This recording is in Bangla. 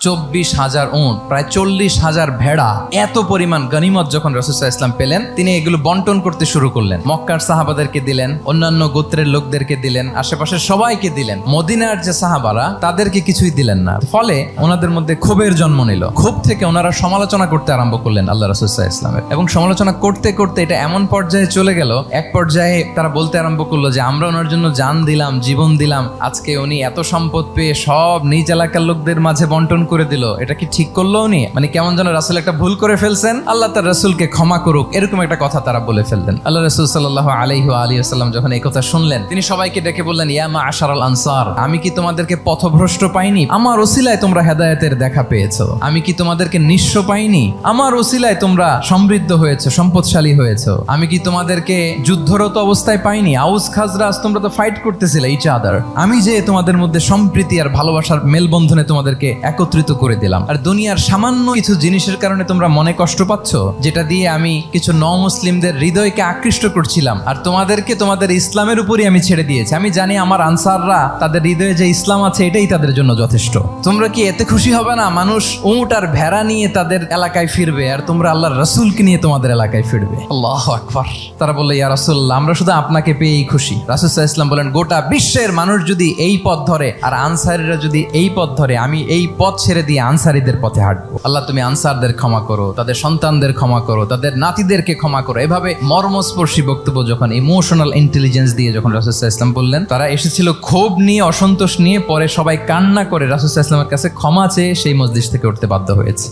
24,000 উট, প্রায় 40,000 ভেড়া, এত পরিমাণ গনিমত যখন রাসূল সাল্লাল্লাহু আলাইহি ওয়াসাল্লাম পেলেন, তিনি এগুলো বন্টন করতে শুরু করলেন। মক্কার সাহাবাদেরকে দিলেন, অন্যান্য গোত্রের লোকদেরকে দিলেন, আশেপাশের সবাইকে দিলেন। মদিনার যে সাহাবারা তাদেরকে কিছুই দিলেন না। ফলে ওনাদের মধ্যে ক্ষোভের জন্ম নিল। ক্ষোভ থেকে ওনারা সমালোচনা করতে আরম্ভ করলেন আল্লাহ রাসূল সাল্লাল্লাহু আলাইহি ওয়াসাল্লামের, এবং সমালোচনা করতে করতে এটা এমন পর্যায়ে চলে গেল, এক পর্যায়ে তারা বলতে আরম্ভ করলো যে আমরা ওনার জন্য জান দিলাম, জীবন দিলাম, আজকে উনি এত সম্পদ পেয়ে সব নিজ এলাকার লোকদের মাঝে বন্টন করে দিল, এটা কি ঠিক করলো উনি? মানে কেমন যেন রাসূল একটা ভুল করে ফেলছেন, আল্লাহ তার রাসূলকে ক্ষমা করুক, এরকম একটা কথা তারা বলে ফেললেন। আল্লাহ রাসূল সাল্লাল্লাহু আলাইহি ওয়া আলিহি ওয়াসাল্লাম যখন এই কথা শুনলেন, তিনি সবাইকে ডেকে বললেন, ইয়া মাআশারাল আনসার, আমি কি তোমাদেরকে পথভ্রষ্ট পাইনি? আমার ওসিলায় তোমরা হেদায়েতের দেখা পেয়েছো। আমি কি তোমাদেরকে নিঃস্ব পাইনি? আমার ওসিলায় তোমরা সমৃদ্ধ হয়েছে, সম্পদশালী হয়েছে। আমি কি তোমাদেরকে যুদ্ধরত অবস্থায় পাইনি? আউস খাজরাজ তোমরা তো ফাইট করতেছিলে ইচ আদার, আমি যে তোমাদের মধ্যে সম্প্রীতি আর ভালোবাসার মেলবন্ধনে তোমাদেরকে একত্রিত করে দিলাম। আর দুনিয়ার সামান্য কিছু জিনিসের কারণে তোমরা মনে কষ্ট পাচ্ছ, যেটা দিয়ে আমি কিছু মুসলিমদের হৃদয়কে আকৃষ্ট করছিলাম, আর তোমাদেরকে তোমাদের ইসলামের উপরই আমি ছেড়ে দিয়েছি। আমি জানি আমার আনসাররা তাদের হৃদয়ে যে ইসলাম আছে এটাই তাদের জন্য যথেষ্ট। তোমরা কি এতে খুশি হবে না? মানুষ উট আর ভেড়া নিয়ে তাদের এলাকায় ফিরবে, আর তোমরা আল্লাহর রাসূলকে নিয়ে তোমাদের এলাকায় ফিরবে। আল্লাহু আকবার। তারা বলল, ইয়া রাসূলুল্লাহ, আমরা শুধু আপনাকে পেয়েই খুশি। রাসূল সাল্লাল্লাহু আলাইহি ওয়াসাল্লাম বলেন, গোটা বিশ্বের মানুষ যদি এই পথ ধরে আর আনসারীরা যদি এই পথ ধরে, আমি এই পথ ছেড়ে দিয়ে আনসারীদের পথে হাঁটবো। আল্লাহ তুমি আনসারদের ক্ষমা করো, তাদের সন্তানদের ক্ষমা করো, তাদের নাতিদেরকে ক্ষমা করো। এভাবে মর্মস্পর্শী বক্তব্য যখন ইমোশনাল ইন্টেলিজেন্স দিয়ে যখন রাসূল সাল্লাল্লাহু আলাইহি ওয়াসাল্লাম বললেন, তারা এসেছিল ক্ষোভ নিয়ে, অসন্তোষ নিয়ে, পরে সবাই কান্না করে রাসূল সাল্লাল্লাহু আলাইহি ওয়াসাল্লামের কাছে ক্ষমা চেয়ে সেই মজলিস থেকে উঠতে বাধ্য হয়েছে।